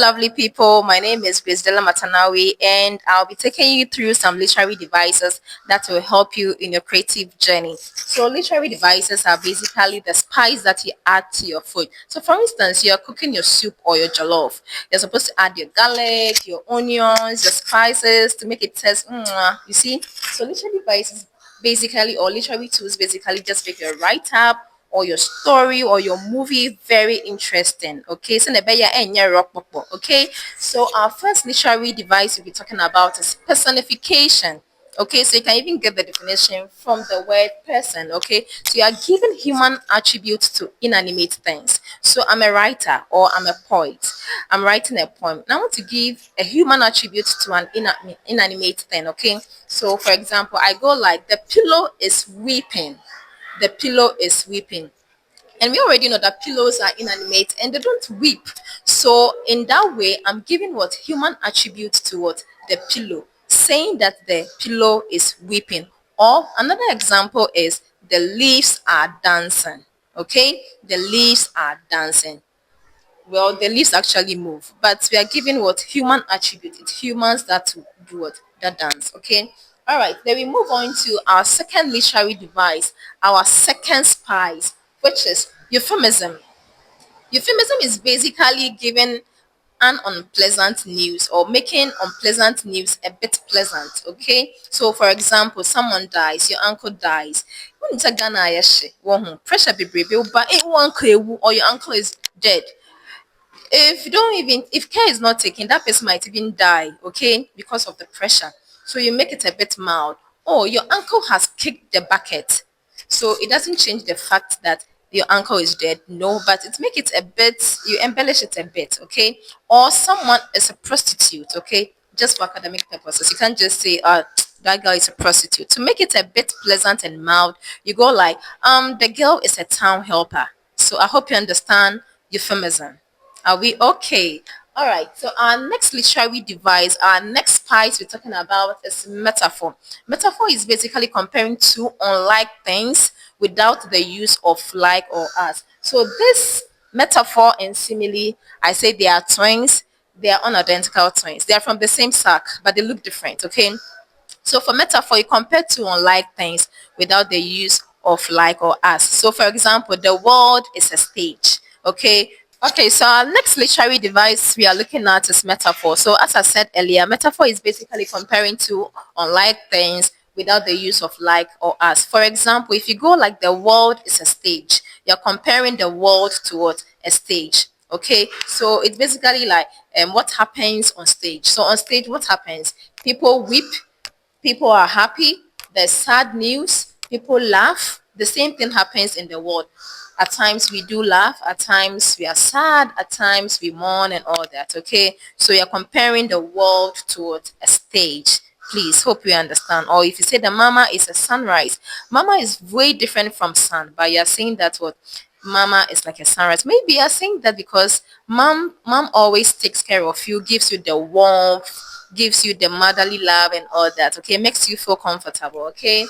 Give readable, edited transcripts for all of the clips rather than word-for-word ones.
Lovely people, my name is Bizdela Matanawi, and I'll be taking you through some literary devices that will help you in your creative journey. So, literary devices are basically the spice that you add to your food. So, for instance, you're cooking your soup or your jollof. You're supposed to add your garlic, your onions, your spices to make it taste. You see, so literary devices basically, or literary tools basically, just make your write up or your story or your movie very interesting. Okay, so okay. So our first literary device we'll be talking about is personification. Okay, so you can even get the definition from the word person. Okay, so you are giving human attributes to inanimate things. So I'm a writer or I'm a poet. I'm writing a poem. Now I want to give a human attribute to an inanimate thing. Okay, so for example, I go like the pillow is weeping. The pillow is weeping. And we already know that pillows are inanimate and they don't weep. So in that way, I'm giving what human attribute to what the pillow, saying that the pillow is weeping. Or another example is the leaves are dancing. Okay, the leaves are dancing. Well, the leaves actually move, but we are giving what human attribute. It's humans that do what that dance. Okay. All right. Then we move on to our second literary device, our second spice, which is euphemism. Euphemism is basically giving an unpleasant news or making unpleasant news a bit pleasant. Okay. So, for example, someone dies, your uncle dies. When it's a Ghana, pressure be brave, but or your uncle is dead. If you don't even if care is not taken, that person might even die, okay, because of the pressure. So you make it a bit mild. Oh, your uncle has kicked the bucket. So it doesn't change the fact that your uncle is dead, no, but it make it a bit, you embellish it a bit, okay. Or someone is a prostitute, okay, just for academic purposes. You can't just say that girl is a prostitute. To make it a bit pleasant and mild, you go like the girl is a town helper. So I hope you understand euphemism. Are we okay? All right. So our next literary device, our next spice we're talking about is metaphor. Metaphor is basically comparing two unlike things without the use of like or as. So this metaphor and simile, I say they are twins. They are unidentical twins. They are from the same sack, but they look different. Okay. So for metaphor, you compare two unlike things without the use of like or as. So for example, the world is a stage. Okay. Okay, so our next literary device we are looking at is metaphor. So as I said earlier, metaphor is basically comparing two unlike things without the use of like or as. For example, if you go like the world is a stage, you're comparing the world to what? A stage. Okay, so it's basically like what happens on stage. So on stage, what happens? People weep, people are happy, there's sad news, people laugh. The same thing happens in the world. At times we do laugh, at times we are sad, at times we mourn and all that. Okay, so you're comparing the world to a stage. Please, hope you understand. Or if you say the mama is a sunrise, mama is way different from sun, but you're saying that what mama is like a sunrise. Maybe you're saying that because mom always takes care of you, gives you the warmth, gives you the motherly love and all that. Okay, makes you feel comfortable. Okay.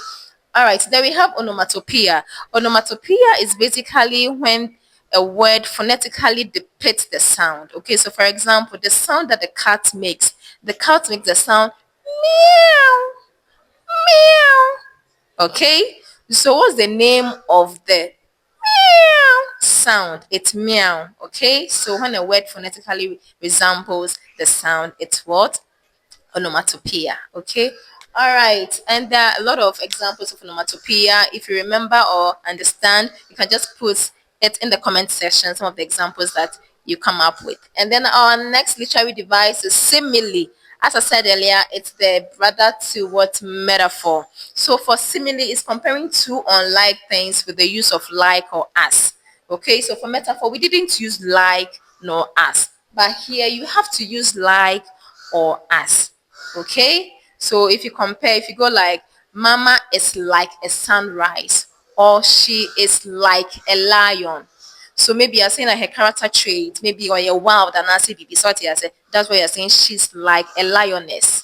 All right. Then we have onomatopoeia. Onomatopoeia is basically when a word phonetically depicts the sound. Okay. So for example, the sound that the cat makes. The cat makes the sound meow, meow. Okay. So what's the name of the meow sound? It's meow. Okay. So when a word phonetically resembles the sound, it's what? Onomatopoeia. Okay. All right. And there are a lot of examples of onomatopoeia. If you remember or understand, you can just put it in the comment section, some of the examples that you come up with. And then our next literary device is simile. As I said earlier, it's the brother to what metaphor. So for simile, it's comparing two unlike things with the use of like or as. Okay, so for metaphor, we didn't use like nor as, but here you have to use like or as. Okay, so if you compare, if you go like mama is like a sunrise or she is like a lion. So maybe you're saying like her character trait, maybe or you're wild and I say BB so that's what you're saying. She's like a lioness.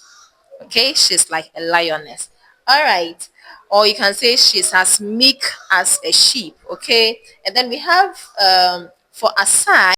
Okay, she's like a lioness. All right. Or you can say she's as meek as a sheep. Okay, and then we have for aside